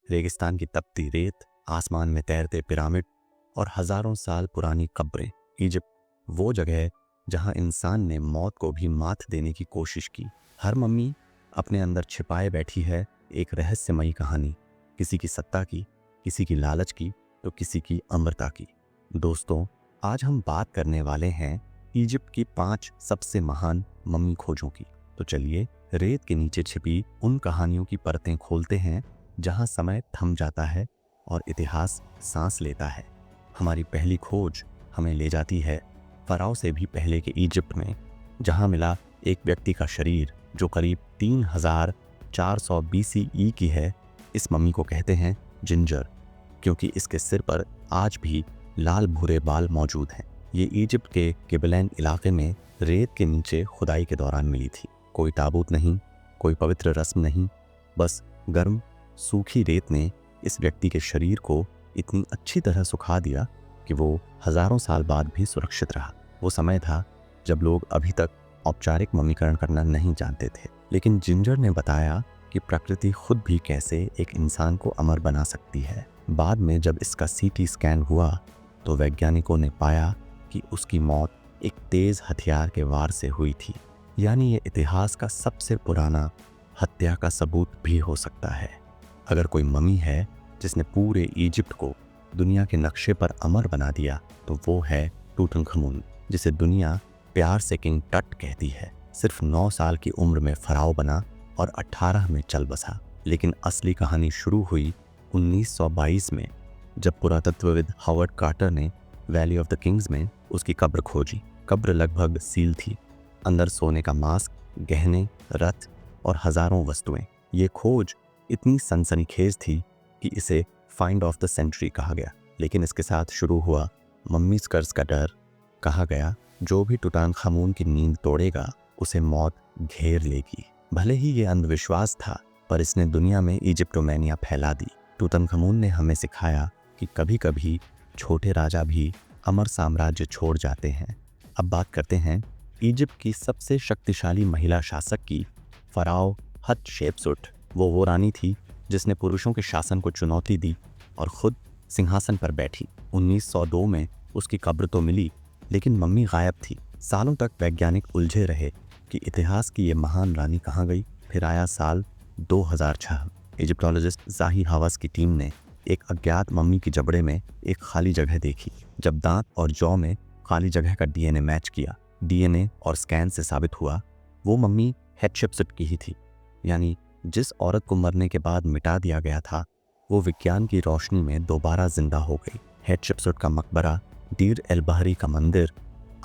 रेगिस्तान की तपती रेत, आसमान में तैरते पिरामिड और हजारों साल पुरानी कब्रें। इजिप्ट वो जगह है जहां इंसान ने मौत को भी मात देने की कोशिश की। हर मम्मी अपने अंदर छिपाए बैठी है एक रहस्यमयी कहानी, किसी की सत्ता की, किसी की लालच की, तो किसी की अमरता की। दोस्तों, आज हम बात करने वाले हैं इजिप्ट की 5 सबसे महान मम्मी खोजों की। तो चलिए रेत के नीचे छिपी उन कहानियों की परतें खोलते हैं जहां समय थम जाता है और इतिहास सांस लेता है। हमारी पहली खोज हमें ले जाती है फराओ से भी पहले के इजिप्ट में, जहां मिला एक व्यक्ति का शरीर जो करीब 3400 BCE की है। इस मम्मी को कहते हैं जिंजर, क्योंकि इसके सिर पर आज भी लाल भूरे बाल मौजूद हैं। ये इजिप्ट के गिबेलिन इलाके में रेत के नीचे खुदाई के दौरान मिली थी। कोई ताबूत नहीं, कोई पवित्र रस्म नहीं, बस गर्म सूखी रेत ने इस व्यक्ति के शरीर को इतनी अच्छी तरह सुखा दिया कि वो हजारों साल बाद भी सुरक्षित रहा। वो समय था जब लोग अभी तक औपचारिक मम्मीकरण करना नहीं जानते थे, लेकिन जिंजर ने बताया कि प्रकृति खुद भी कैसे एक इंसान को अमर बना सकती है। बाद में जब इसका CT स्कैन हुआ तो वैज्ञानिकों ने पाया कि उसकी मौत एक तेज हथियार के वार से हुई थी। यानी ये इतिहास का सबसे पुराना हत्या का सबूत भी हो सकता है। अगर कोई मम्मी है जिसने पूरे इजिप्ट को दुनिया के नक्शे पर अमर बना दिया तो वो है टूटनखमून, जिसे दुनिया प्यार से किंग टट कहती है। सिर्फ 9 साल की उम्र में फराओ बना और 18 में चल बसा। लेकिन असली कहानी शुरू हुई 1922 में, जब पुरातत्वविद हावर्ड कार्टर ने वैली ऑफ द किंग्स में उसकी कब्र खोजी। कब्र लगभग सील थी, अंदर सोने का मास्क, गहने, रथ और हजारों वस्तुएं। ये खोज इतनी सनसनीखेज थी कि इसे फाइंड ऑफ द सेंचुरी कहा गया। लेकिन इसके साथ शुरू हुआ मम्मीज कर्ज का डर। कहा गया जो भी टूटानखामून की नींद तोड़ेगा उसे मौत घेर लेगी। भले ही ये अंधविश्वास था, पर इसने दुनिया में इजिप्टोमेनिया फैला दी। टूटानखामून ने हमें सिखाया कि कभी कभी छोटे राजा भी अमर साम्राज्य छोड़ जाते हैं। अब बात करते हैं इजिप्ट की सबसे शक्तिशाली महिला शासक की, फराओ हतशेप्सुट। वो रानी थी जिसने पुरुषों के शासन को चुनौती दी और खुद सिंहासन पर बैठी। 1902 में उसकी कब्र तो मिली, लेकिन मम्मी गायब थी। सालों तक वैज्ञानिक उलझे रहे कि इतिहास की ये महान रानी कहाँ गई। फिर आया साल 2006। इजिप्टोलॉजिस्ट जाही हवास की टीम ने एक अज्ञात मम्मी की जबड़े में एक खाली जगह देखी। जब दांत और जौ में खाली जगह का DNA मैच किया, DNA और स्कैन से साबित हुआ वो मम्मी हेटशेप्सुट की ही थी। यानी जिस औरत को मरने के बाद मिटा दिया गया था, वो विज्ञान की रोशनी में दोबारा जिंदा हो गई। हेटशेप्सुट का मकबरा, डीर एल बहरी का मंदिर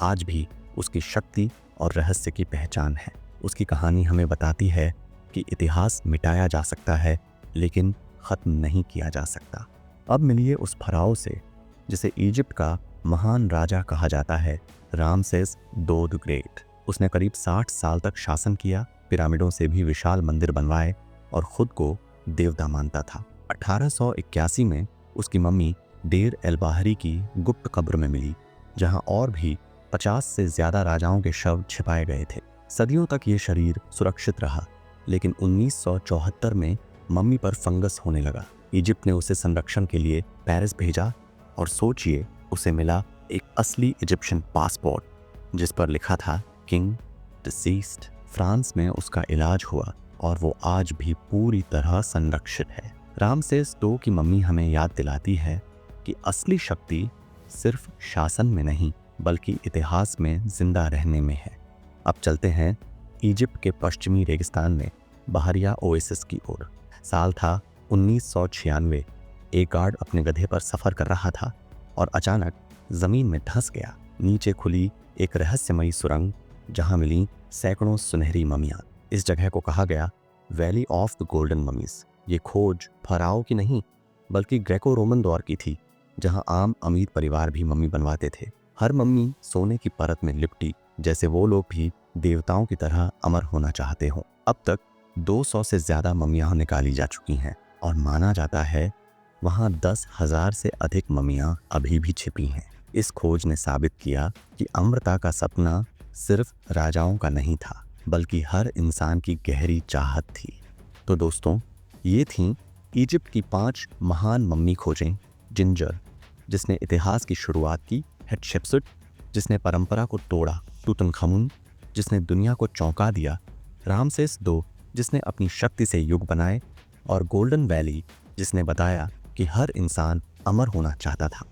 आज भी उसकी शक्ति और रहस्य की पहचान है। उसकी कहानी हमें बताती है कि इतिहास मिटाया जा सकता है, लेकिन खत्म नहीं किया जा सकता। अब मिलिए उस फराओ से जिसे इजिप्ट का महान राजा कहा जाता है, रामसेस II द ग्रेट। उसने करीब 60 साल तक शासन किया, पिरामिडों से भी विशाल मंदिर बनवाए और खुद को देवता मानता था। 1881 में उसकी मम्मी डेर एल बाहरी की गुप्त कब्र में मिली, जहां और भी 50 से ज्यादा राजाओं के शव छिपाए गए थे। सदियों तक ये शरीर सुरक्षित रहा, लेकिन 1974 में मम्मी पर फंगस होने लगा। इजिप्ट ने उसे संरक्षण के लिए पेरिस भेजा और सोचिए, उसे मिला एक असली इजिप्शियन पासपोर्ट जिस पर लिखा था किंग डिसीस्ड। फ्रांस में उसका इलाज हुआ और वो आज भी पूरी तरह संरक्षित है। रामसेस II की मम्मी हमें याद दिलाती है कि असली शक्ति सिर्फ शासन में नहीं, बल्कि इतिहास में जिंदा रहने में है। अब चलते हैं इजिप्ट के पश्चिमी रेगिस्तान में बहरिया ओएसिस की ओर। साल था 1996। एक गार्ड अपने गधे पर सफर कर रहा था और अचानक जमीन में धंस गया। नीचे खुली एक रहस्यमयी सुरंग जहां मिली सैकड़ों सुनहरी मम्मियां। इस जगह को कहा गया valley of the golden mummies. ये खोज फराओ की नहीं, बल्कि ग्रेको रोमन दौर की थी, जहां आम अमीर परिवार भी मम्मी बनवाते थे। हर मम्मी सोने की परत में लिपटी, जैसे वो लोग भी देवताओं की तरह अमर होना चाहते हों। अब तक 200 से ज्यादा मम्मियां निकाली जा चुकी हैं और माना जाता है वहां 10,000 से अधिक मम्मियां अभी भी छिपी हैं। इस खोज ने साबित किया कि अमरता का सपना सिर्फ राजाओं का नहीं था, बल्कि हर इंसान की गहरी चाहत थी। तो दोस्तों, ये थीं इजिप्ट की 5 महान मम्मी खोजें। जिंजर, जिसने इतिहास की शुरुआत की। हेटशेप्सुट, जिसने परंपरा को तोड़ा। टूटनखामुन, जिसने दुनिया को चौंका दिया। रामसेस 2, जिसने अपनी शक्ति से युग बनाए। और गोल्डन वैली, जिसने बताया कि हर इंसान अमर होना चाहता था।